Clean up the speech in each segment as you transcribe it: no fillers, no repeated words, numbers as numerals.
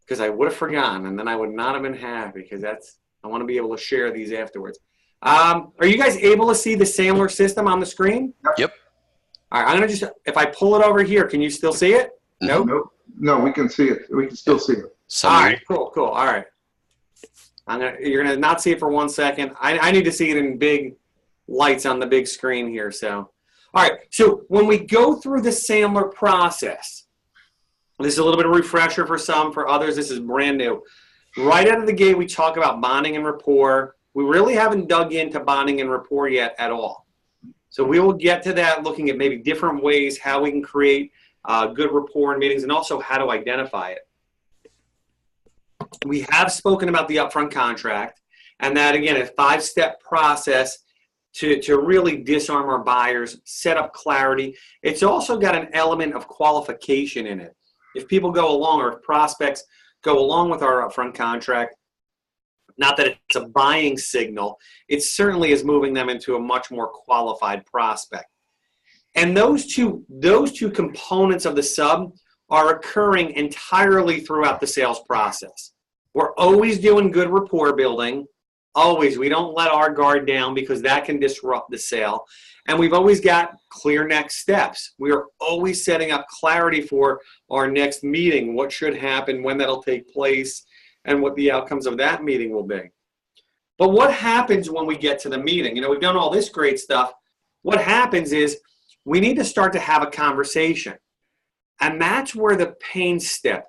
because I would have forgotten, and then I would not have been happy because I want to be able to share these afterwards. Are you guys able to see the Sandler system on the screen? Yep. All right, I'm going to just, if I pull it over here, can you still see it? Mm-hmm. Nope. No, we can see it. We can still see it. All right, cool. All right. You're going to not see it for 1 second. I need to see it in big lights on the big screen here. So, all right. So when we go through the Sandler process, this is a little bit of a refresher for some. For others, this is brand new. Right out of the gate, we talk about bonding and rapport. We really haven't dug into bonding and rapport yet at all. So we will get to that, looking at maybe different ways how we can create good rapport in meetings, and also how to identify it. We have spoken about the upfront contract, and that, again, a 5-step process to really disarm our buyers, set up clarity. It's also got an element of qualification in it. If people go along, or if prospects go along with our upfront contract, not that it's a buying signal, it certainly is moving them into a much more qualified prospect. And those two components of the sub are occurring entirely throughout the sales process. We're always doing good rapport building. Always. We don't let our guard down, because that can disrupt the sale. And we've always got clear next steps. We are always setting up clarity for our next meeting, what should happen, when that'll take place, and what the outcomes of that meeting will be. But what happens when we get to the meeting? You know, we've done all this great stuff. What happens is we need to start to have a conversation. And that's where the pain step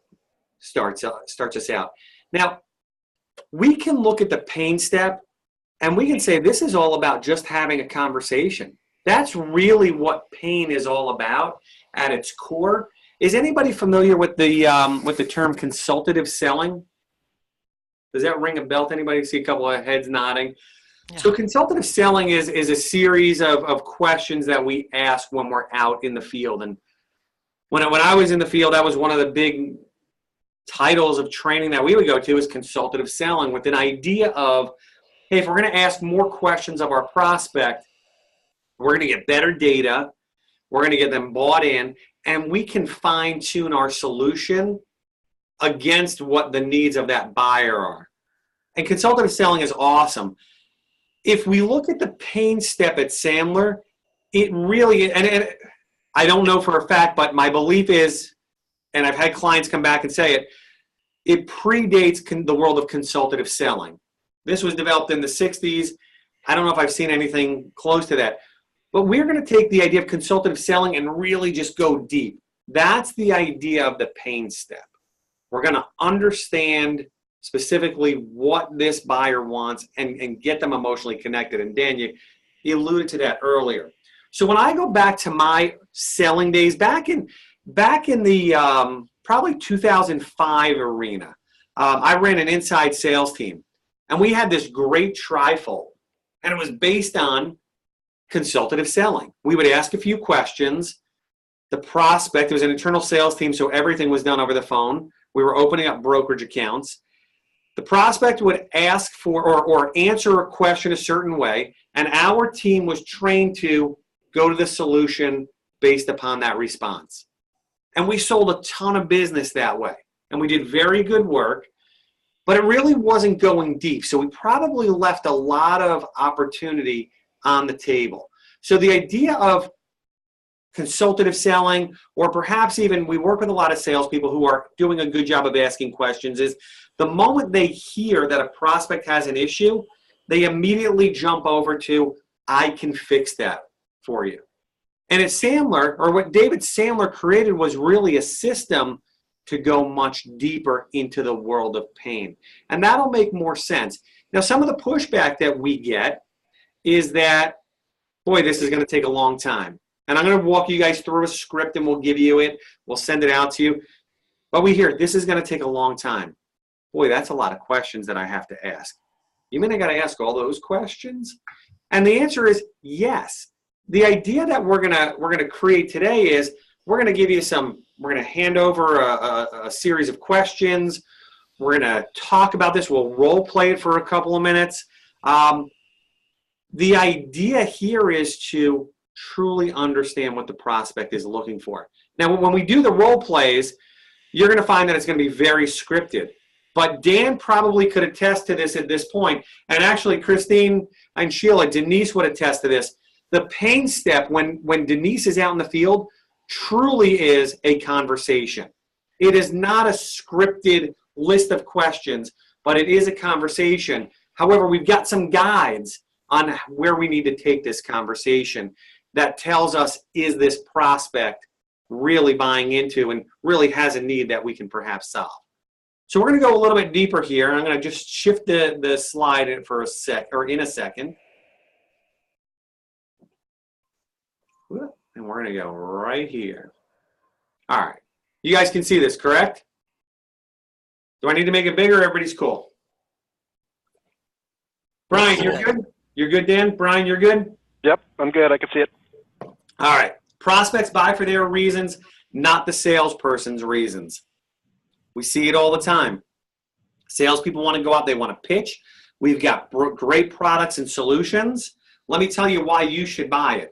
starts us out. Now, we can look at the pain step and we can say this is all about just having a conversation. That's really what pain is all about at its core. Is anybody familiar with the term consultative selling? Does that ring a bell to anybody? See a couple of heads nodding. Yeah. So consultative selling is a series of questions that we ask when we're out in the field. And when I was in the field, that was one of the big titles of training that we would go to, is consultative selling, with an idea of, hey, if we're going to ask more questions of our prospect, we're going to get better data, we're going to get them bought in, and we can fine-tune our solution against what the needs of that buyer are. And consultative selling is awesome. If we look at the pain step at Sandler, it really, and I don't know for a fact, but my belief is, and I've had clients come back and say it predates the world of consultative selling. This was developed in the 60s. I don't know if I've seen anything close to that. But we're going to take the idea of consultative selling and really just go deep. That's the idea of the pain step. We're going to understand specifically what this buyer wants and get them emotionally connected. And Dan, you alluded to that earlier. So when I go back to my selling days, back in the probably 2005 arena, I ran an inside sales team. And we had this great trifold. And it was based on consultative selling. We would ask a few questions. The prospect, it was an internal sales team, so everything was done over the phone. We were opening up brokerage accounts. The prospect would ask for or answer a question a certain way, and our team was trained to go to the solution based upon that response. And we sold a ton of business that way, and we did very good work, but it really wasn't going deep. So we probably left a lot of opportunity on the table. So the idea of consultative selling, or perhaps even we work with a lot of salespeople who are doing a good job of asking questions, is the moment they hear that a prospect has an issue, they immediately jump over to, I can fix that for you. And at Sandler, or what David Sandler created, was really a system to go much deeper into the world of pain. And that'll make more sense. Now, some of the pushback that we get is that, boy, this is going to take a long time. And I'm going to walk you guys through a script and we'll give you it. We'll send it out to you. But we hear, this is going to take a long time. Boy, that's a lot of questions that I have to ask. You mean I got to ask all those questions? And the answer is yes. The idea that we're gonna create today is we're going to give you we're going to hand over a series of questions. We're going to talk about this. We'll role play it for a couple of minutes. The idea here is to truly understand what the prospect is looking for. Now, when we do the role plays, you're going to find that it's going to be very scripted. But Dan probably could attest to this at this point. And actually, Christine and Sheila, Denise would attest to this. The pain step, when Denise is out in the field, truly is a conversation. It is not a scripted list of questions, but it is a conversation. However, we've got some guides on where we need to take this conversation that tells us, is this prospect really buying into and really has a need that we can perhaps solve? So we're going to go a little bit deeper here. I'm going to just shift the slide in for a sec, or in a second. And we're going to go right here. All right. You guys can see this, correct? Do I need to make it bigger? Everybody's cool. Brian, you're good? You're good, Dan? Brian, you're good? Yep, I'm good. I can see it. All right. Prospects buy for their reasons, not the salesperson's reasons. We see it all the time. Salespeople want to go out. They want to pitch. We've got great products and solutions. Let me tell you why you should buy it.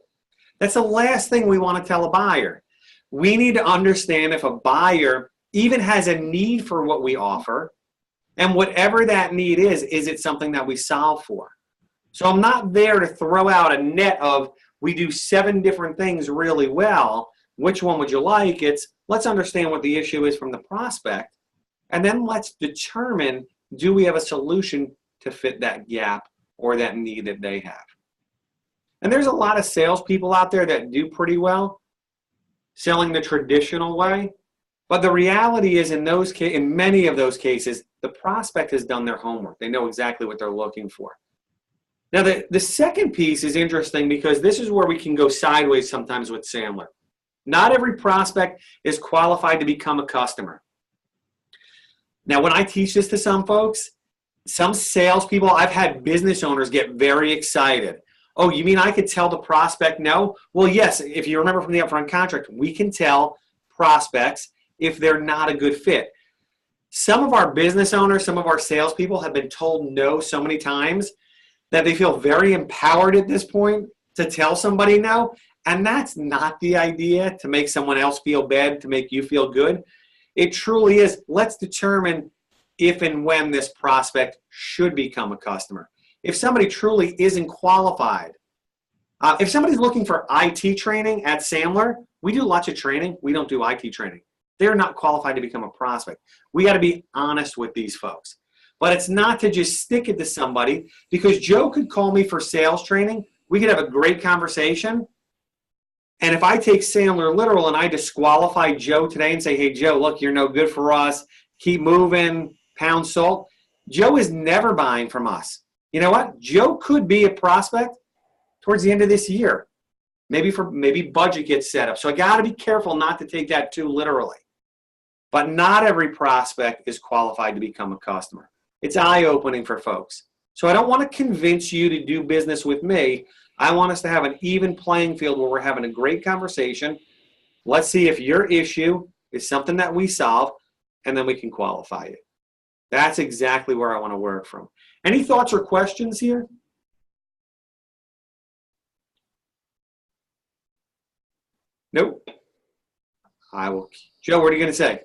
That's the last thing we want to tell a buyer. We need to understand if a buyer even has a need for what we offer, and whatever that need is it something that we solve for? So I'm not there to throw out a net of, we do 7 different things really well. Which one would you like? It's, let's understand what the issue is from the prospect, and then let's determine, do we have a solution to fit that gap or that need that they have? And there's a lot of salespeople out there that do pretty well selling the traditional way. But the reality is, in many of those cases, the prospect has done their homework. They know exactly what they're looking for. Now, the second piece is interesting because this is where we can go sideways sometimes with Sandler. Not every prospect is qualified to become a customer. Now, when I teach this to some folks, some salespeople, I've had business owners get very excited. Oh, you mean I could tell the prospect no? Well, yes, if you remember from the upfront contract, we can tell prospects if they're not a good fit. Some of our business owners, some of our salespeople have been told no so many times that they feel very empowered at this point to tell somebody no. And that's not the idea, to make someone else feel bad, to make you feel good. It truly is, let's determine if and when this prospect should become a customer. If somebody truly isn't qualified, if somebody's looking for IT training at Sandler, we do lots of training. We don't do IT training. They're not qualified to become a prospect. We got to be honest with these folks. But it's not to just stick it to somebody, because Joe could call me for sales training. We could have a great conversation. And if I take Sandler literal and I disqualify Joe today and say, hey, Joe, look, you're no good for us. Keep moving, pound salt. Joe is never buying from us. You know what? Joe could be a prospect towards the end of this year. Maybe budget gets set up. So I got to be careful not to take that too literally. But not every prospect is qualified to become a customer. It's eye-opening for folks. So I don't want to convince you to do business with me. I want us to have an even playing field where we're having a great conversation. Let's see if your issue is something that we solve, and then we can qualify it. That's exactly where I want to work from. Any thoughts or questions here? Nope. I will. Joe, what are you going to say?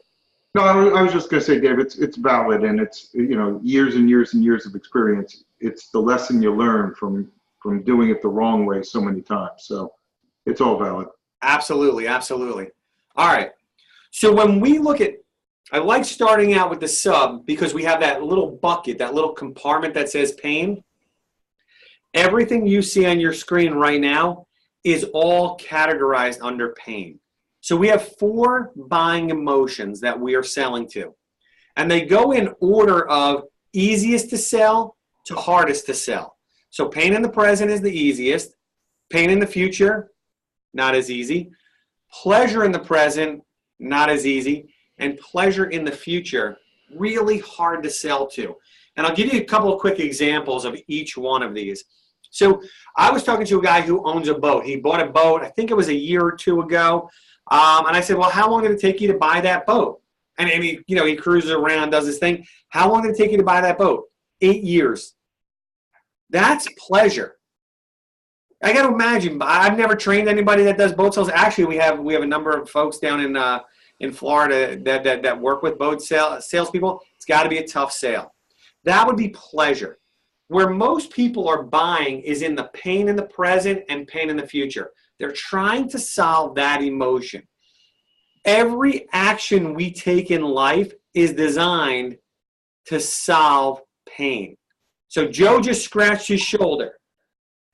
No, I was just going to say, Dave, it's valid, and it's, you know, years and years and years of experience. It's the lesson you learn from doing it the wrong way so many times. So it's all valid. Absolutely, absolutely. All right. So when we look at, I like starting out with the sub because we have that little bucket, that little compartment that says pain. Everything you see on your screen right now is all categorized under pain. So we have 4 buying emotions that we are selling to. And they go in order of easiest to sell to hardest to sell. So pain in the present is the easiest. Pain in the future, not as easy. Pleasure in the present, not as easy. And pleasure in the future, really hard to sell to. And I'll give you a couple of quick examples of each one of these. So I was talking to a guy who owns a boat. He bought a boat, I think it was a year or 2 ago. And I said, well, how long did it take you to buy that boat? And he, you know, he cruises around, does his thing. How long did it take you to buy that boat? 8 years. That's pleasure. I got to imagine. I've never trained anybody that does boat sales. Actually, we have a number of folks down in Florida that work with boat salespeople, it's got to be a tough sale. That would be pleasure. Where most people are buying is in the pain in the present and pain in the future. They're trying to solve that emotion. Every action we take in life is designed to solve pain. So Joe just scratched his shoulder.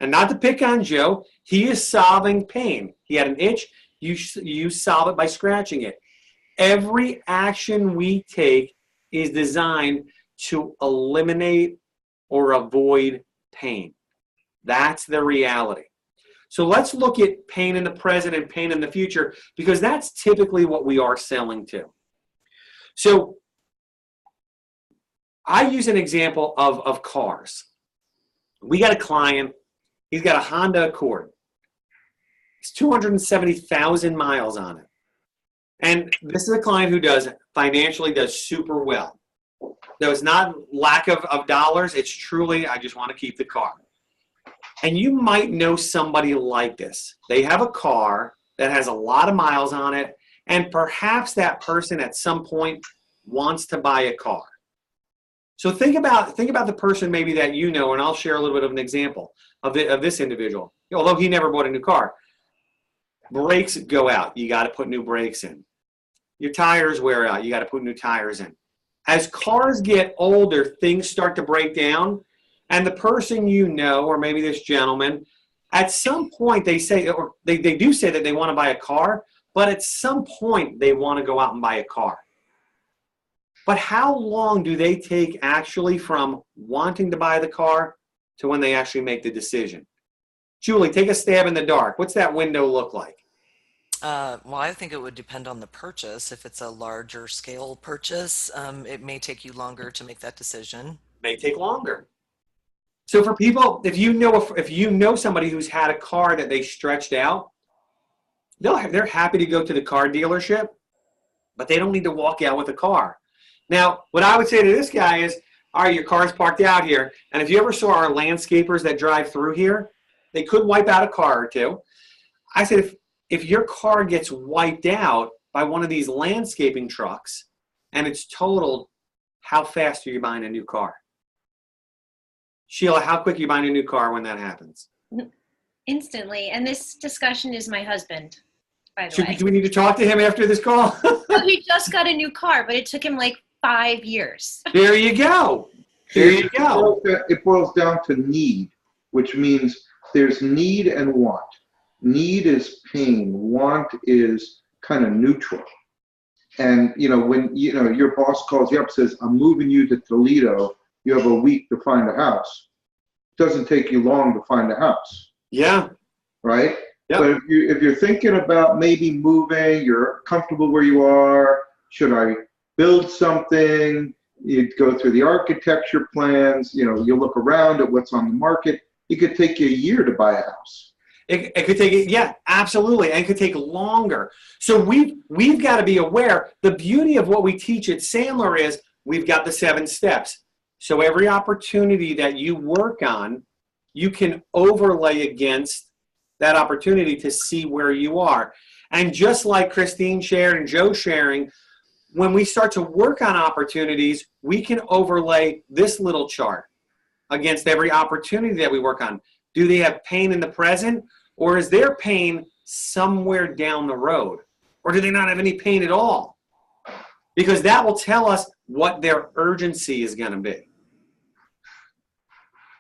And not to pick on Joe, he is solving pain. He had an itch, you solve it by scratching it. Every action we take is designed to eliminate or avoid pain. That's the reality. So let's look at pain in the present and pain in the future, because that's typically what we are selling to. So I use an example of cars. We got a client, he's got a Honda Accord. It's 270,000 miles on it. And this is a client who financially does super well. So it's not lack of dollars, it's truly, I just want to keep the car. And you might know somebody like this. They have a car that has a lot of miles on it, and perhaps that person at some point wants to buy a car. So think about the person maybe that you know, and I'll share a little bit of an example of this individual. Although he never bought a new car. Brakes go out, you got to put new brakes in. Your tires wear out, you got to put new tires in. As cars get older, things start to break down, and the person you know, or maybe this gentleman, at some point they say, or they do say that they want to buy a car, but at some point they want to go out and buy a car. But how long do they take actually from wanting to buy the car to when they actually make the decision? Julie, take a stab in the dark. What's that window look like? Well, I think it would depend on the purchase. If it's a larger scale purchase, it may take you longer to make that decision. May take longer. So for people, if you know somebody who's had a car that they stretched out, they're happy to go to the car dealership, but they don't need to walk out with a car. Now, what I would say to this guy is, all right, your car's parked out here, and if you ever saw our landscapers that drive through here, they could wipe out a car or two. I said, if your car gets wiped out by one of these landscaping trucks and it's totaled, how fast are you buying a new car? Sheila, how quick are you buying a new car when that happens? Instantly. And this discussion is my husband, by the way. Do we need to talk to him after this call? Well, he just got a new car, but it took him like 5 years. There you go. There you go. It boils down to need, which means there's need and want. Need is pain. Want is kind of neutral. And, when, your boss calls you up and says, I'm moving you to Toledo, you have a week to find a house. It doesn't take you long to find a house. Yeah. Right? Yep. But if you're thinking about maybe moving, you're comfortable where you are, should I build something? You go through the architecture plans, you look around at what's on the market. It could take you a year to buy a house. It could take, yeah, absolutely. And it could take longer. So we've got to be aware. The beauty of what we teach at Sandler is we've got the 7 steps. So every opportunity that you work on, you can overlay against that opportunity to see where you are. And just like Christine shared and Joe sharing, when we start to work on opportunities, we can overlay this little chart against every opportunity that we work on. Do they have pain in the present, or is their pain somewhere down the road? Or do they not have any pain at all? Because that will tell us what their urgency is going to be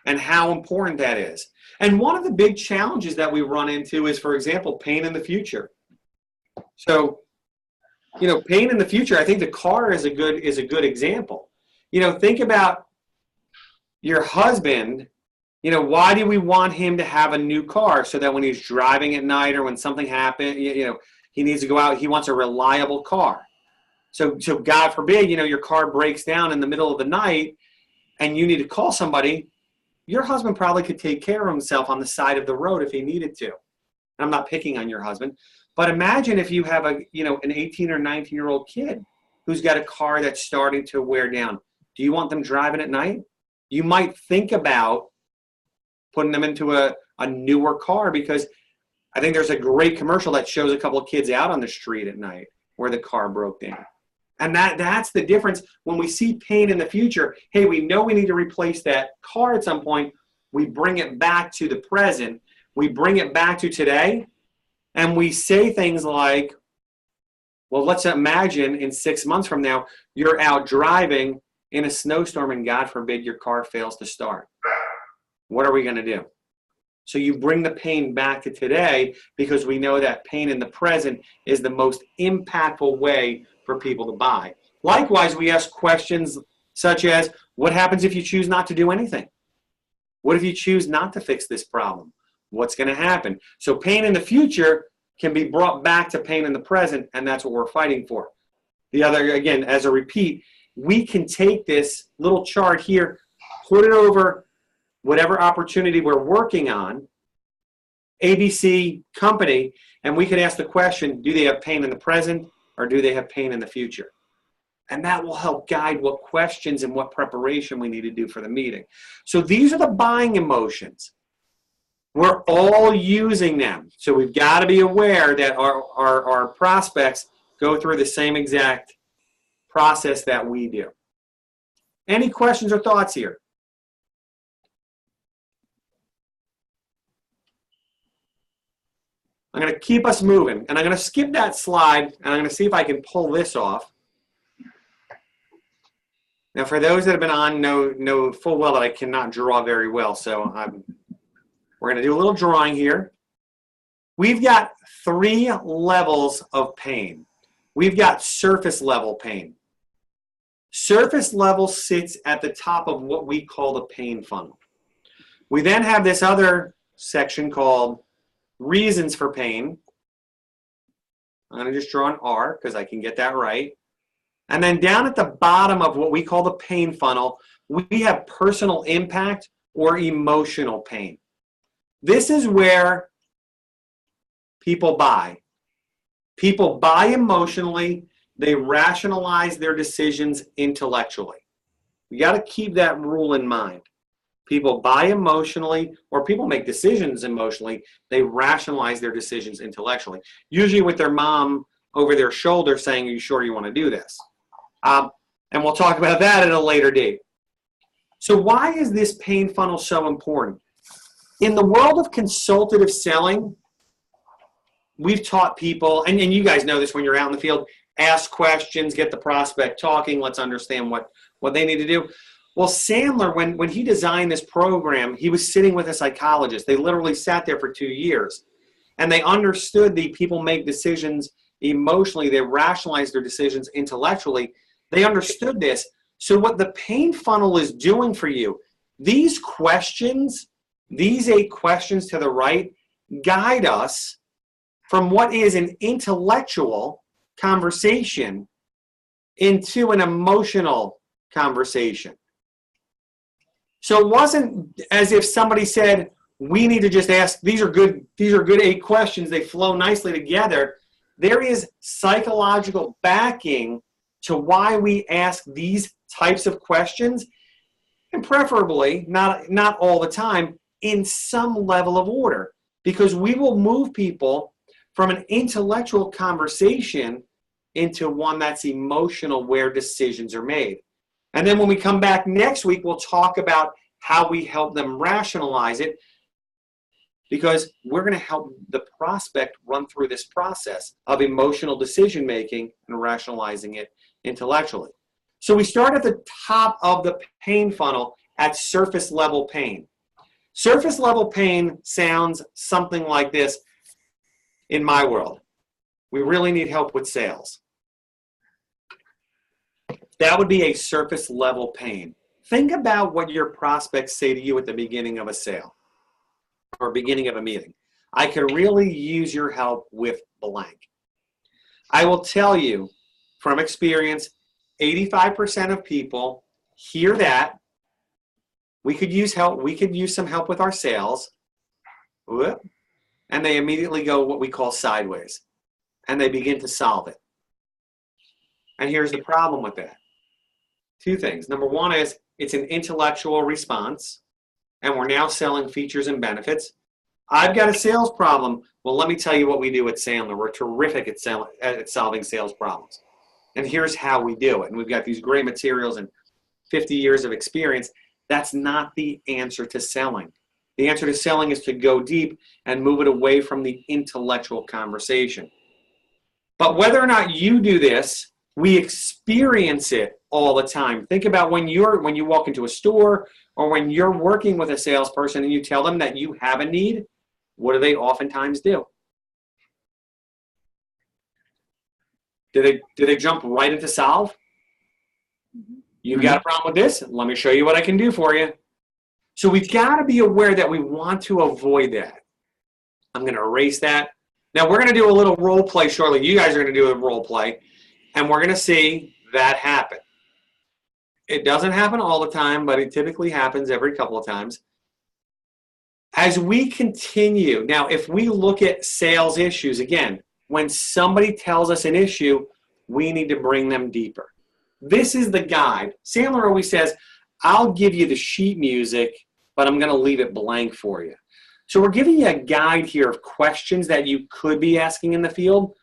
and how important that is. And one of the big challenges that we run into is, for example, pain in the future. So, pain in the future, I think the car is a good example. Think about your husband. Why do we want him to have a new car? So that when he's driving at night or when something happens, he needs to go out, he wants a reliable car. So God forbid, your car breaks down in the middle of the night and you need to call somebody. Your husband probably could take care of himself on the side of the road if he needed to. I'm not picking on your husband, but imagine if you have an 18 or 19-year-old kid who's got a car that's starting to wear down. Do you want them driving at night? You might think about putting them into a newer car, because I think there's a great commercial that shows a couple of kids out on the street at night where the car broke down. And that's the difference. When we see pain in the future, hey, we know we need to replace that car at some point. We bring it back to the present. We bring it back to today. And we say things like, well, let's imagine in 6 months from now, you're out driving in a snowstorm and God forbid your car fails to start. What are we going to do? So you bring the pain back to today because we know that pain in the present is the most impactful way for people to buy. Likewise, we ask questions such as, what happens if you choose not to do anything? What if you choose not to fix this problem? What's going to happen? So pain in the future can be brought back to pain in the present, and that's what we're fighting for. The other, again, as a repeat, we can take this little chart here, put it over whatever opportunity we're working on, ABC company, and we could ask the question, do they have pain in the present or do they have pain in the future? And that will help guide what questions and what preparation we need to do for the meeting. So these are the buying emotions. We're all using them. So we've got to be aware that our prospects go through the same exact process that we do. Any questions or thoughts here? I'm going to keep us moving, and I'm going to skip that slide, and I'm going to see if I can pull this off. Now, for those that have been on, know full well that I cannot draw very well, so we're going to do a little drawing here. We've got 3 levels of pain. We've got surface level pain. Surface level sits at the top of what we call the pain funnel. We then have this other section called reasons for pain. I'm going to just draw an R because I can get that right. And then down at the bottom of what we call the pain funnel, we have personal impact or emotional pain. This is where people buy. People buy emotionally. They rationalize their decisions intellectually. You got to keep that rule in mind. People buy emotionally, or people make decisions emotionally. They rationalize their decisions intellectually, usually with their mom over their shoulder saying, are you sure you want to do this? And we'll talk about that at a later date. So why is this pain funnel so important? In the world of consultative selling, we've taught people, and you guys know this when you're out in the field, ask questions, get the prospect talking, let's understand what they need to do. Well, Sandler, when he designed this program, he was sitting with a psychologist. They literally sat there for 2 years. And they understood the people make decisions emotionally. They rationalize their decisions intellectually. They understood this. So what the pain funnel is doing for you, these questions, these 8 questions to the right, guide us from what is an intellectual conversation into an emotional conversation. So it wasn't as if somebody said, we need to just ask, these are good 8 questions, they flow nicely together. There is psychological backing to why we ask these types of questions, and preferably, not all the time, in some level of order, because we will move people from an intellectual conversation into one that's emotional, where decisions are made. And then when we come back next week, we'll talk about how we help them rationalize it, because we're going to help the prospect run through this process of emotional decision making and rationalizing it intellectually. So we start at the top of the pain funnel at surface level pain. Surface level pain sounds something like this in my world. We really need help with sales. That would be a surface level pain. Think about what your prospects say to you at the beginning of a sale or beginning of a meeting. I could really use your help with blank. I will tell you from experience, 85% of people hear that. We could use help. We could use some help with our sales. And they immediately go what we call sideways. And they begin to solve it. And here's the problem with that. 2 things. Number 1 is it's an intellectual response, and we're now selling features and benefits. I've got a sales problem. Well, let me tell you what we do at Sandler. We're terrific at solving sales problems. And here's how we do it. And we've got these great materials and 50 years of experience. That's not the answer to selling. The answer to selling is to go deep and move it away from the intellectual conversation. But whether or not you do this, we experience it all the time. Think about when you walk into a store or when you're working with a salesperson and you tell them that you have a need, what do they oftentimes do? Do they jump right into solve? You've got a problem with this? Let me show you what I can do for you. So we've got to be aware that we want to avoid that. I'm going to erase that. Now we're going to do a little role play shortly. You guys are going to do a role play, and we're going to see that happen. It doesn't happen all the time, but it typically happens every couple of times. As we continue, now if we look at sales issues, again, when somebody tells us an issue, we need to bring them deeper. This is the guide. Sandler always says, I'll give you the sheet music, but I'm going to leave it blank for you. So we're giving you a guide here of questions that you could be asking in the field,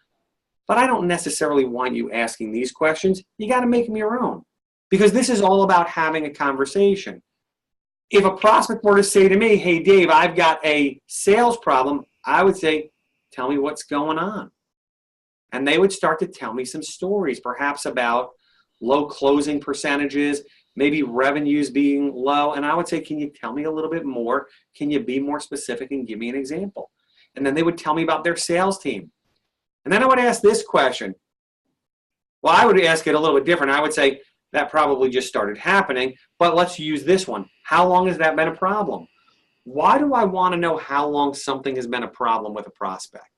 but I don't necessarily want you asking these questions. You got to make them your own, because this is all about having a conversation. If a prospect were to say to me, hey, Dave, I've got a sales problem, I would say, tell me what's going on. And they would start to tell me some stories, perhaps about low closing percentages, maybe revenues being low. And I would say, can you tell me a little bit more? Can you be more specific and give me an example? And then they would tell me about their sales team. And then I would ask this question. Well, I would ask it a little bit different. I would say, that probably just started happening, but let's use this one. How long has that been a problem? Why do I want to know how long something has been a problem with a prospect?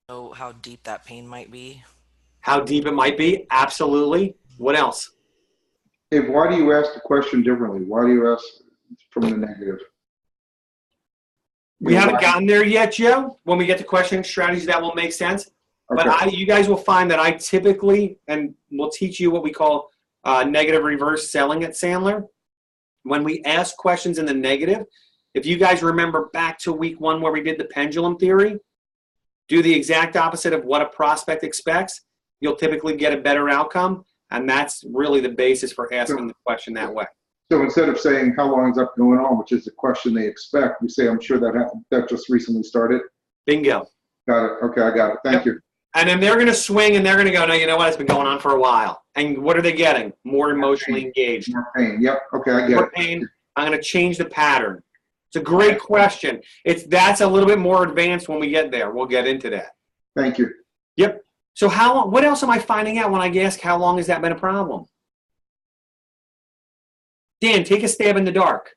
Know how deep that pain might be. How deep it might be? Absolutely. What else? Dave, why do you ask the question differently? Why do you ask from the negative? We haven't gotten there yet, Joe. When we get to questioning strategies, that will make sense. Okay. But you guys will find that I typically, and we'll teach you what we call negative reverse selling at Sandler. When we ask questions in the negative, if you guys remember back to week 1 where we did the pendulum theory, do the exact opposite of what a prospect expects, you'll typically get a better outcome. And that's really the basis for asking the question that way. So instead of saying, how long is that going on, which is the question they expect, you say, I'm sure that just recently started. Bingo. Got it. Okay, I got it. Thank you. And then they're going to swing and they're going to go, no, you know what? It's been going on for a while. And what are they getting? More emotionally engaged. More pain. Yep. Okay, I get More it. pain. I'm going to change the pattern. It's a great question. That's a little bit more advanced when we get there. We'll get into that. Thank you. Yep. So what else am I finding out when I ask how long has that been a problem? Dan, take a stab in the dark.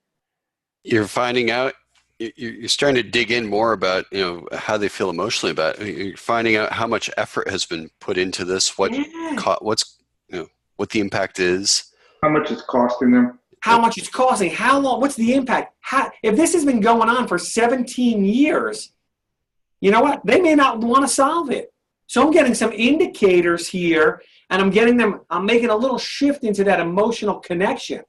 You're finding out, you're starting to dig in more about, how they feel emotionally about it. You're finding out how much effort has been put into this, what the impact is. How much it's costing them? How much it's costing? How long? What's the impact? If this has been going on for 17 years, you know what? They may not want to solve it. So I'm getting some indicators here, and I'm making a little shift into that emotional connection.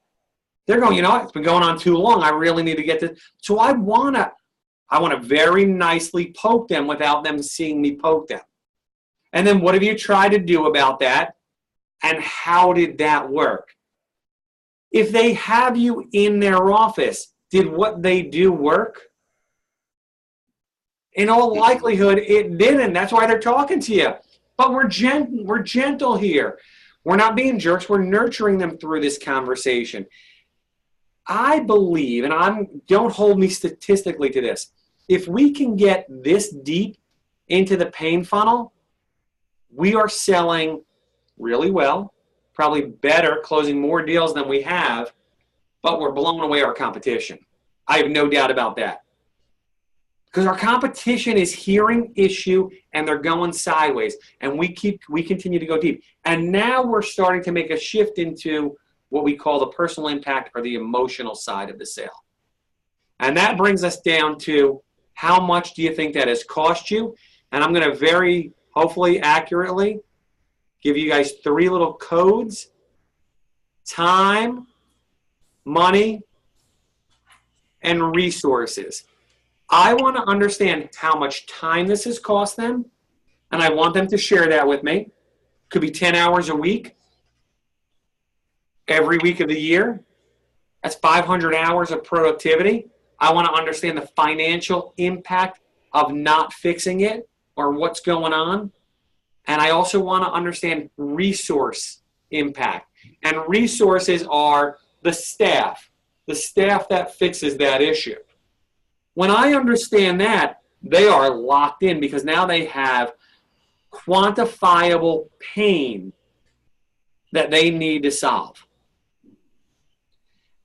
They're going, it's been going on too long. I really need to get this. So I want to very nicely poke them without them seeing me poke them. And then what have you tried to do about that? And how did that work? If they have you in their office, did what they do work? In all likelihood, it didn't. That's why they're talking to you. But we're gentle here. We're not being jerks. We're nurturing them through this conversation. I believe, and don't hold me statistically to this, if we can get this deep into the pain funnel, we are selling really well, probably better, closing more deals than we have, but we're blowing away our competition. I have no doubt about that. Because our competition is hearing issue and they're going sideways, and we continue to go deep. And now we're starting to make a shift into what we call the personal impact or the emotional side of the sale. And that brings us down to how much do you think that has cost you? And I'm going to very, hopefully accurately, give you guys 3 little codes: time, money, and resources. I want to understand how much time this has cost them, and I want them to share that with me. Could be 10 hours a week, every week of the year. That's 500 hours of productivity. I want to understand the financial impact of not fixing it or what's going on. And I also want to understand resource impact. And resources are the staff that fixes that issue. When I understand that, they are locked in because now they have quantifiable pain that they need to solve.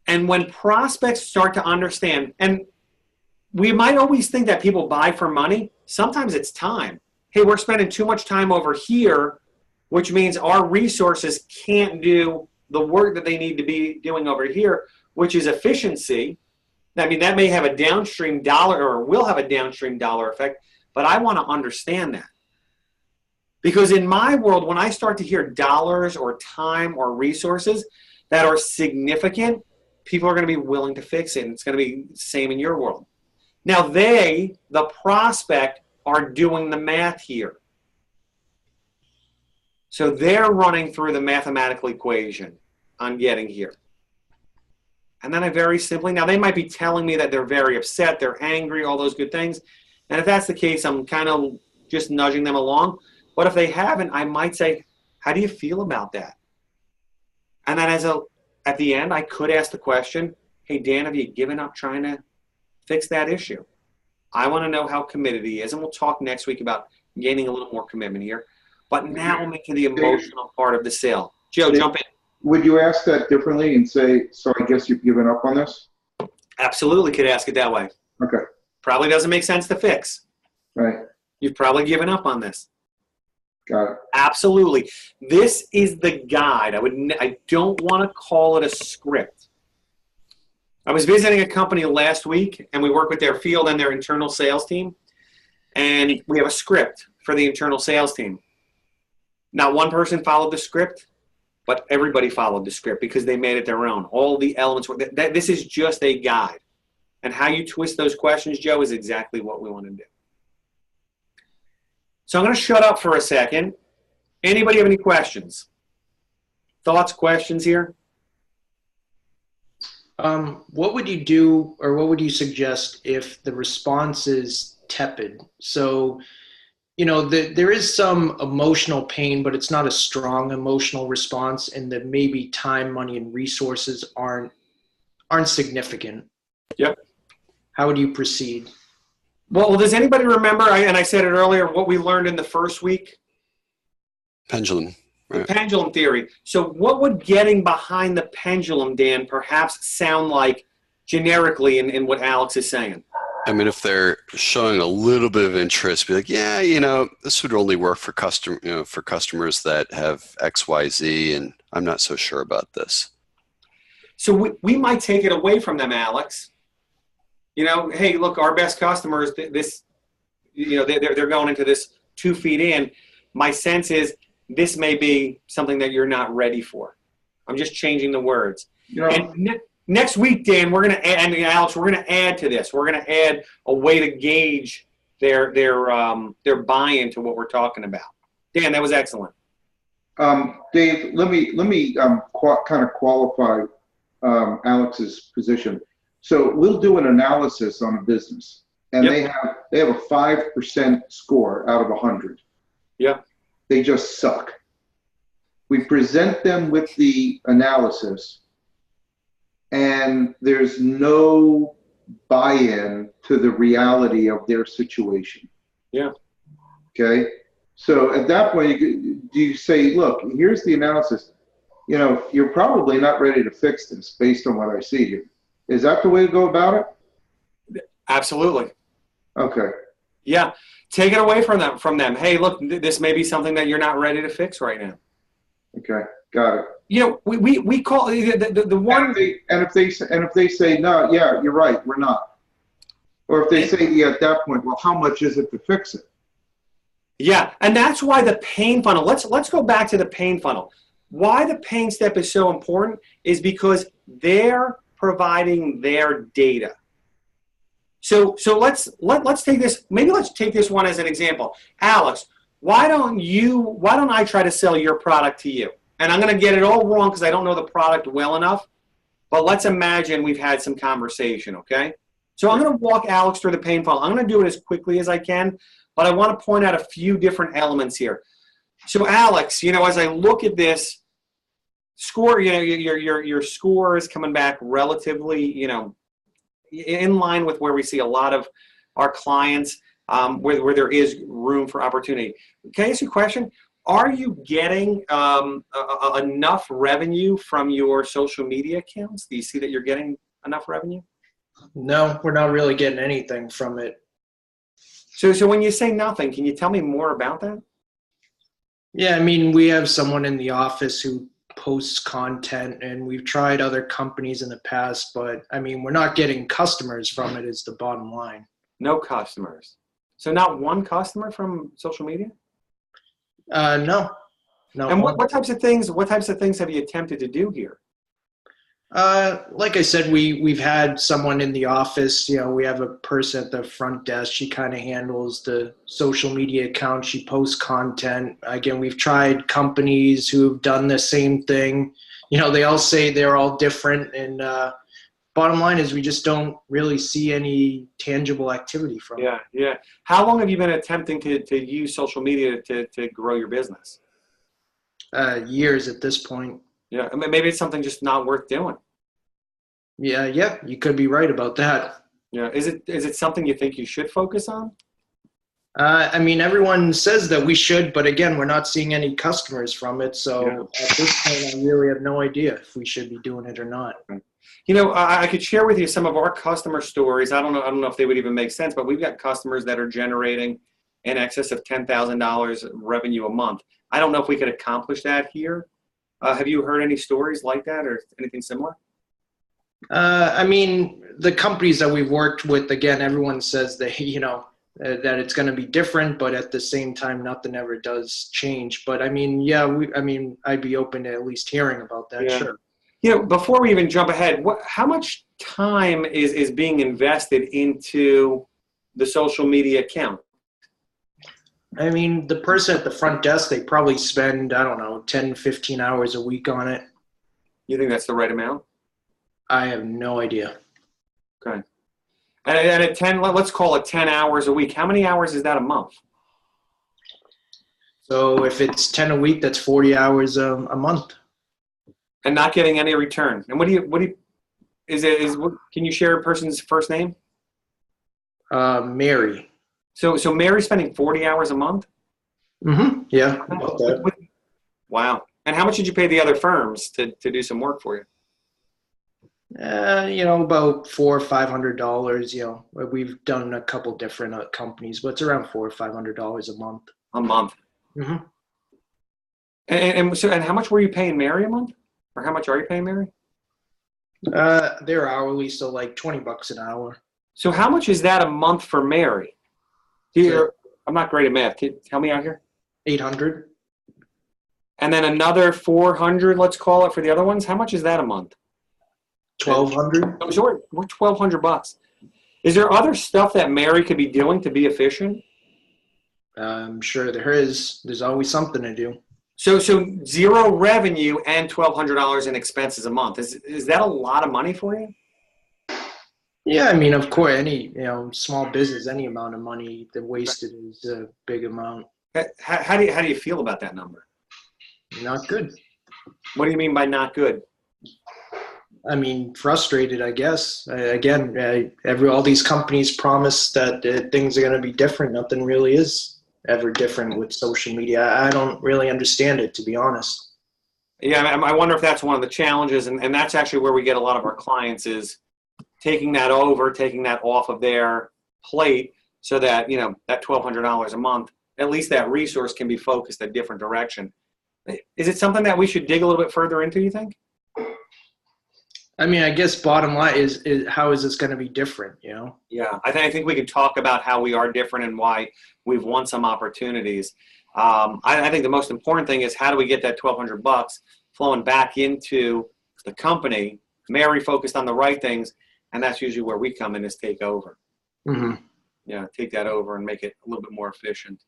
And when prospects start to understand, and we might always think that people buy for money, sometimes it's time. Hey, we're spending too much time over here, which means our resources can't do the work that they need to be doing over here, which is efficiency. I mean, that may have a downstream dollar or will have a downstream dollar effect, but I want to understand that. Because in my world, when I start to hear dollars or time or resources that are significant, people are going to be willing to fix it, and it's going to be the same in your world. Now they, the prospect, are doing the math here. So they're running through the mathematical equation on getting here. And then I very simply, now they might be telling me that they're very upset, they're angry, all those good things. And if that's the case, I'm kind of just nudging them along. But if they haven't, I might say, how do you feel about that? And then at the end, I could ask the question, hey, Dan, have you given up trying to fix that issue? I want to know how committed he is. And we'll talk next week about gaining a little more commitment here. But now I'm into the emotional part of the sale. Joe, jump in. Would you ask that differently and say, so I guess you've given up on this? Absolutely could ask it that way. Okay. Probably doesn't make sense to fix. Right. You've probably given up on this. Got it. Absolutely. This is the guide. I don't want to call it a script. I was visiting a company last week, and we work with their field and their internal sales team, and we have a script for the internal sales team. Not one person followed the script, but everybody followed the script because they made it their own. All the elements were this is just a guide. And how you twist those questions, Joe, is exactly what we want to do. So I'm going to shut up for a second. Anybody have any questions? Thoughts, questions here? What would you do, or what would you suggest if the response is tepid? So, you know, there is some emotional pain, but it's not a strong emotional response, and that maybe time, money, and resources aren't significant. Yep. How would you proceed? Well, does anybody remember, and I said it earlier, what we learned in the first week? Pendulum. Right. The pendulum theory. So what would getting behind the pendulum, Dan, perhaps sound like generically in what Alex is saying? I mean, if they're showing a little bit of interest, be like, yeah, you know, this would only work for customers that have X, Y, Z, and I'm not so sure about this. So we might take it away from them, Alex. You know, hey, look, our best customers, this, you know, they're going into this 2 feet in. My sense is this may be something that you're not ready for. I'm just changing the words. You know, And next week, Dan, we're going to add, and Alex, we're going to add to this. We're going to add a way to gauge their buy-in to what we're talking about. Dan, that was excellent. Dave, let me kind of qualify Alex's position. So we'll do an analysis on a business, and Yep. they have a 5% score out of 100. Yeah. They just suck. We present them with the analysis, and there's no buy-in to the reality of their situation. Yeah. Okay. So at that point, do you say, look, here's the analysis. You know, you're probably not ready to fix this based on what I see here. Is that the way to go about it? Absolutely. Okay. Yeah. Take it away from them. Hey, look, this may be something that you're not ready to fix right now. Okay. Got it. You know, we call the one. And if they say no, yeah, you're right, we're not. Or if they say yeah at that point, well, how much is it to fix it? Yeah, and that's why the pain funnel. Let's go back to the pain funnel. Why the pain step is so important is because they're providing their data. So let's take this. Maybe let's take this one as an example. Alex, why don't I try to sell your product to you? And I'm going to get it all wrong because I don't know the product well enough. But let's imagine we've had some conversation, okay? So I'm going to walk Alex through the pain funnel. I'm going to do it as quickly as I can, but I want to point out a few different elements here. So Alex, as I look at this score, your score is coming back relatively, in line with where we see a lot of our clients, where there is room for opportunity. Can I ask you a question? Are you getting enough revenue from your social media accounts? Do you see that you're getting enough revenue? No, we're not really getting anything from it. So when you say nothing, can you tell me more about that? Yeah, I mean, we have someone in the office who posts content, and we've tried other companies in the past, but I mean, we're not getting customers from it is the bottom line. No customers. So not one customer from social media? No. And what types of things have you attempted to do here? Like I said, we've had someone in the office, we have a person at the front desk. She kind of handles the social media account. She posts content. Again, we've tried companies who have done the same thing. They all say they're all different. And bottom line is we just don't really see any tangible activity from it. Yeah. How long have you been attempting to use social media to grow your business? Years at this point. Yeah, I mean, maybe it's something just not worth doing. Yeah, you could be right about that. Yeah, is it something you think you should focus on? I mean, everyone says that we should, but again, we're not seeing any customers from it. So At this point, I really have no idea if we should be doing it or not. I could share with you some of our customer stories. I don't know if they would even make sense, but we've got customers that are generating in excess of $10,000 revenue a month. I don't know if we could accomplish that here. Have you heard any stories like that or anything similar? I mean, the companies that we've worked with, again, everyone says that, that it's going to be different, but at the same time, nothing ever does change. But I mean, I'd be open to at least hearing about that. Yeah. Sure. Before we even jump ahead, how much time is being invested into the social media account? I mean, the person at the front desk, they probably spend, 10, 15 hours a week on it. You think that's the right amount? I have no idea. Okay. And at 10, let's call it 10 hours a week. How many hours is that a month? So if it's 10 a week, that's 40 hours a month. And not getting any return. And can you share a person's first name? Mary. So Mary's spending 40 hours a month? Mm-hmm. Yeah. About that. Wow. And how much did you pay the other firms to do some work for you? About $400 or $500. We've done a couple different companies, but it's around $400 or $500 a month. A month. Mm-hmm. And how much were you paying Mary a month? Or how much are you paying Mary? They're hourly, so like $20 an hour. So how much is that a month for Mary? Here, I'm not great at math. Can you help me out here? 800. And then another 400, let's call it, for the other ones. How much is that a month? 1,200. So we're $1,200. Is there other stuff that Mary could be doing to be efficient? I'm sure there is. There's always something to do. So zero revenue and $1,200 in expenses a month. Is that a lot of money for you? Yeah, I mean, of course, any small business, any amount of money that wasted is a big amount. How do you feel about that number? Not good. What do you mean by not good? I mean, frustrated, I guess. All these companies promise that things are going to be different. Nothing really is ever different with social media. I don't really understand it, to be honest. Yeah, I wonder if that's one of the challenges, and that's actually where we get a lot of our clients is taking that off of their plate so that, that $1,200 a month, at least that resource can be focused a different direction. Is it something that we should dig a little bit further into, you think? I mean, I guess bottom line is how is this going to be different, Yeah, I think we could talk about how we are different and why we've won some opportunities. I think the most important thing is how do we get that $1,200 flowing back into the company? Mary focused on the right things, and that's usually where we come in as take over. Mhm. Take that over and make it a little bit more efficient.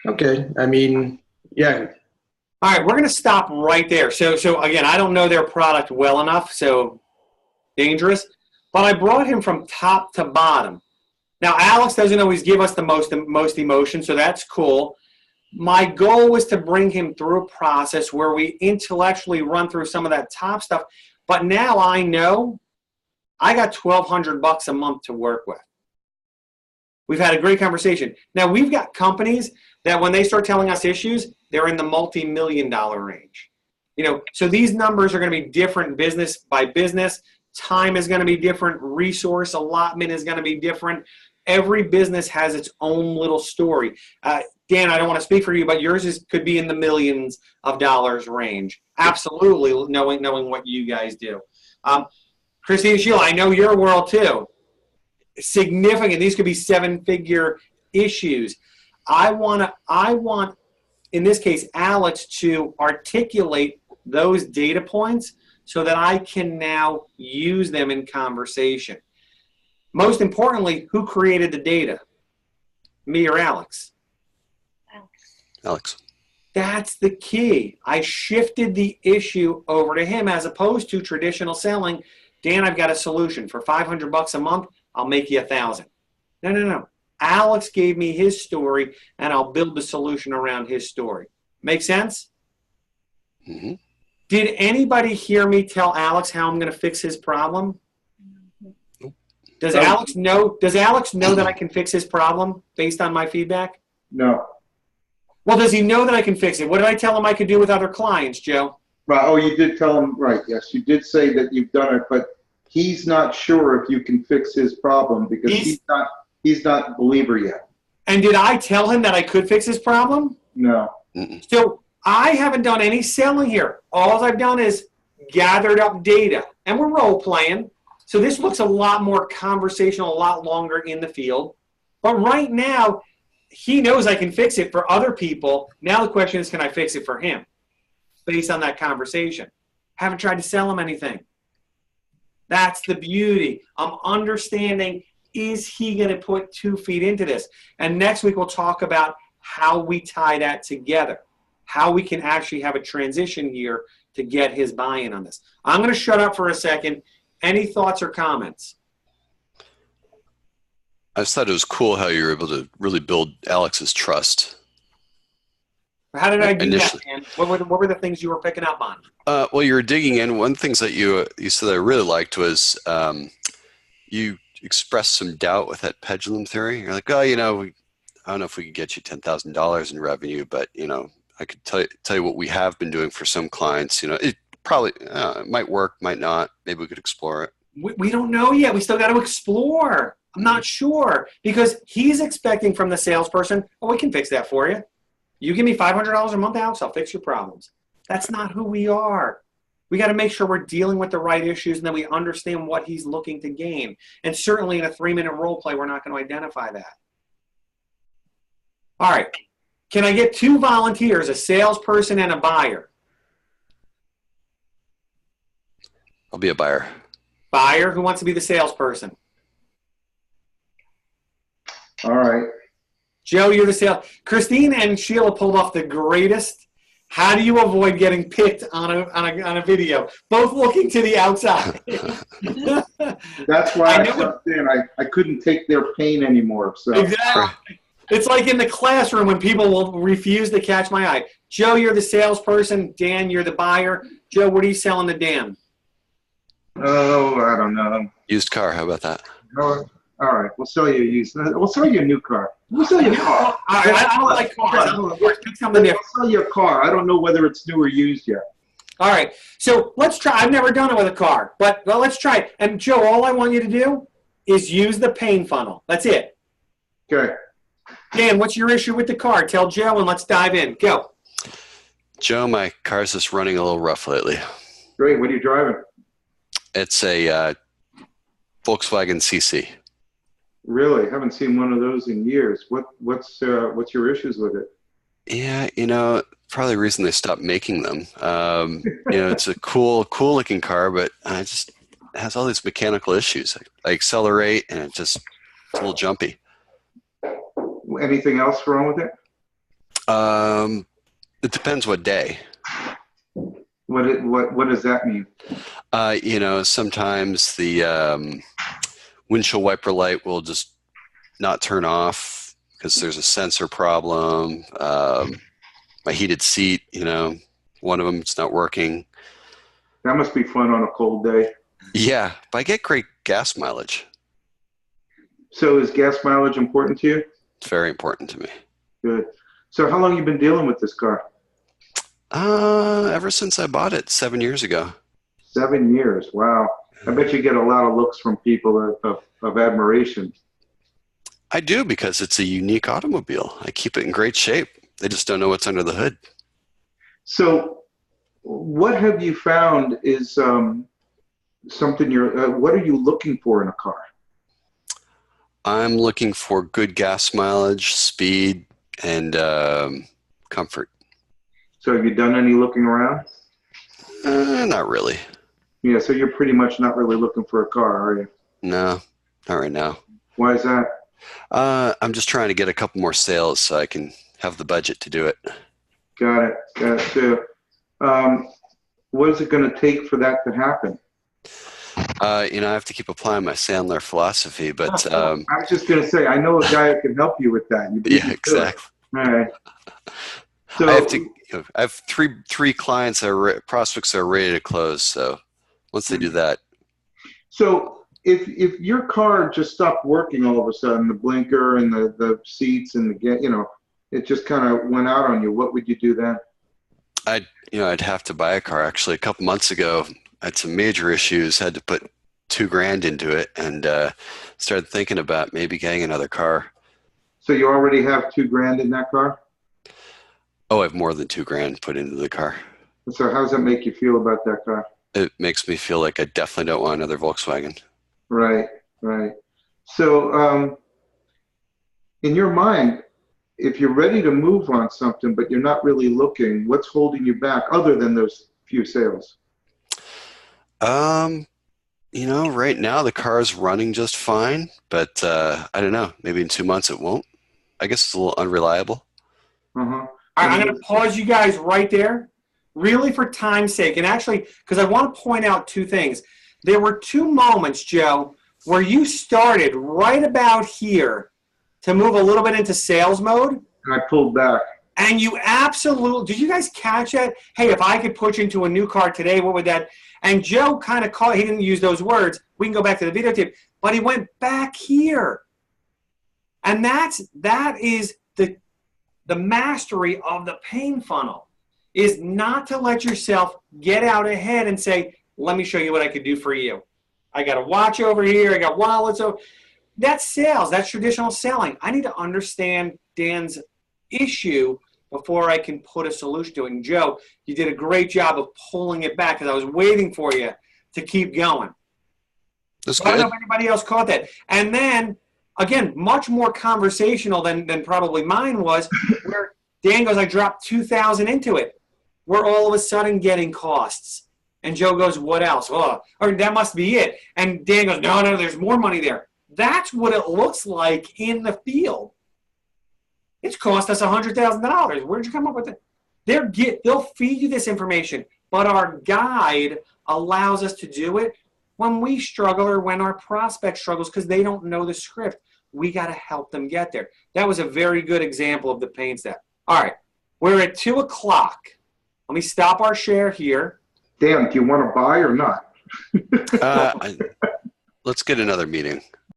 Okay. I mean, yeah. All right, we're going to stop right there. So again, I don't know their product well enough, so dangerous. But I brought him from top to bottom. Now, Alex doesn't always give us the most emotion, so that's cool. My goal was to bring him through a process where we intellectually run through some of that top stuff. But now I know I got $1,200 a month to work with. We've had a great conversation. Now, we've got companies that when they start telling us issues, they're in the multi-million-dollar range. So these numbers are going to be different business by business. Time is going to be different. Resource allotment is going to be different. Every business has its own little story. Dan, I don't want to speak for you, but yours could be in the millions of dollars range. Absolutely, knowing what you guys do. Christine, Sheila, I know your world too. Significant. These could be seven-figure issues. I want, in this case, Alex to articulate those data points so that I can now use them in conversation. Most importantly, who created the data? Me or Alex? Alex. That's the key. I shifted the issue over to him as opposed to traditional selling. Dan, I've got a solution. For $500 a month, I'll make you $1,000. No. Alex gave me his story, and I'll build the solution around his story. Make sense? Mm-hmm. Did anybody hear me tell Alex how I'm going to fix his problem? Does Alex know that I can fix his problem based on my feedback? No. Well, does he know that I can fix it? What did I tell him I could do with other clients, Joe? Right. Oh, you did tell him, right. Yes, you did say that you've done it, but he's not sure if you can fix his problem because he's not a believer yet. And did I tell him that I could fix his problem? No. Mm-mm. So I haven't done any selling here. All I've done is gathered up data, and we're role playing. So this looks a lot more conversational, a lot longer in the field. But right now, he knows I can fix it for other people. Now the question is, can I fix it for him based on that conversation? Haven't tried to sell him anything. That's the beauty. I'm understanding, is he going to put 2 feet into this? And next week we'll talk about how we tie that together, how we can actually have a transition here to get his buy-in on this. I'm going to shut up for a second. Any thoughts or comments? I just thought it was cool how you were able to really build Alex's trust. How did I do Initially. that, man? What were the things you were picking up on? Well, you were digging in. One of the things that you said that I really liked was you expressed some doubt with that pendulum theory. You're like, oh, I don't know if we could get you $10,000 in revenue, but I could tell you what we have been doing for some clients. It probably it might work, might not. Maybe we could explore it. We don't know yet. We still got to explore. I'm not sure because he's expecting from the salesperson, oh, we can fix that for you. You give me $500 a month, Alex, I'll fix your problems. That's not who we are. We got to make sure we're dealing with the right issues and then we understand what he's looking to gain. And certainly in a 3-minute role play, we're not going to identify that. All right. Can I get 2 volunteers, a salesperson and a buyer? I'll be a buyer. Buyer, who wants to be the salesperson? All right. Joe, you're the sales. Christine and Sheila pulled off the greatest. How do you avoid getting picked on a video? Both looking to the outside. That's why I stepped in. I couldn't take their pain anymore. So. Exactly. It's like in the classroom when people will refuse to catch my eye. Joe, you're the salesperson. Dan, you're the buyer. Joe, what are you selling to Dan? Oh, I don't know. Used car. How about that? Oh, all right, we'll sell you a used. We'll sell you a new car. We'll sell you a car. All right, I don't like cars. Pick something different. We'll sell you a car. I don't know whether it's new or used yet. All right, so let's try. I've never done it with a car, but let's try it. And Joe, all I want you to do is use the pain funnel. That's it. Okay. Dan, what's your issue with the car? Tell Joe and let's dive in. Go. Joe, my car's just running a little rough lately. Great. What are you driving? It's a Volkswagen CC. Really? Haven't seen one of those in years. What's your issues with it? Yeah, probably the reason they stopped making them. It's a cool looking car, but it just has all these mechanical issues. I accelerate and it just It's a little jumpy. Anything else wrong with it? It depends what day. What does that mean? Sometimes the windshield wiper light will just not turn off because there's a sensor problem. My heated seat, one of them is not working. That must be fun on a cold day. Yeah, but I get great gas mileage. So is gas mileage important to you? It's very important to me. Good. So how long have you been dealing with this car? Ever since I bought it 7 years ago. 7 years. Wow. I bet you get a lot of looks from people of admiration. I do, because it's a unique automobile. I keep it in great shape. They just don't know what's under the hood. So what have you found is something what are you looking for in a car? I'm looking for good gas mileage, speed, and comfort. So have you done any looking around? Not really. Yeah, so you're pretty much not really looking for a car, are you? No, not right now. Why is that? I'm just trying to get a couple more sales so I can have the budget to do it. Got it. So, what is it going to take for that to happen? I have to keep applying my Sandler philosophy, but I was just going to say, I know a guy who can help you with that. yeah, exactly. All right. So I have three clients prospects that are ready to close. So once they do that. So if your car just stopped working all of a sudden, the blinker and the seats and it just kind of went out on you, what would you do then? I'd have to buy a car. Actually, a couple months ago, I had some major issues, had to put $2,000 into it, and started thinking about maybe getting another car. So you already have $2,000 in that car? Oh, I have more than $2,000 put into the car. So how does that make you feel about that car? It makes me feel like I definitely don't want another Volkswagen. Right. So in your mind, if you're ready to move on something, but you're not really looking, what's holding you back other than those few sales? Right now the car is running just fine, but I don't know. Maybe in 2 months it won't. I guess it's a little unreliable. Uh-huh. I'm going to pause you guys right there, really for time's sake. And actually, because I want to point out two things. There were 2 moments, Joe, where you started right about here to move a little bit into sales mode. And I pulled back. And you absolutely, did you guys catch that? Hey, if I could put you into a new car today, what would that? And Joe kind of called, he didn't use those words. We can go back to the videotape, but he went back here. And that is the mastery of the pain funnel, is not to let yourself get out ahead and say, let me show you what I could do for you. I got a watch over here. I got wallets over. That's sales. That's traditional selling. I need to understand Dan's issue before I can put a solution to it. And Joe, you did a great job of pulling it back because I was waiting for you to keep going. That's I don't know good. if anybody else caught that. And then, again, much more conversational than probably mine was, where Dan goes, I dropped $2,000 into it. We're all of a sudden getting costs. And Joe goes, what else? Oh, or that must be it. And Dan goes, no, there's more money there. That's what it looks like in the field. It's cost us $100,000. Where'd you come up with it? They'll feed you this information, but our guide allows us to do it when we struggle or when our prospect struggles because they don't know the script. We got to help them get there. That was a very good example of the pain step. All right, we're at 2 o'clock. Let me stop our share here. Dan, do you want to buy or not? Let's get another meeting.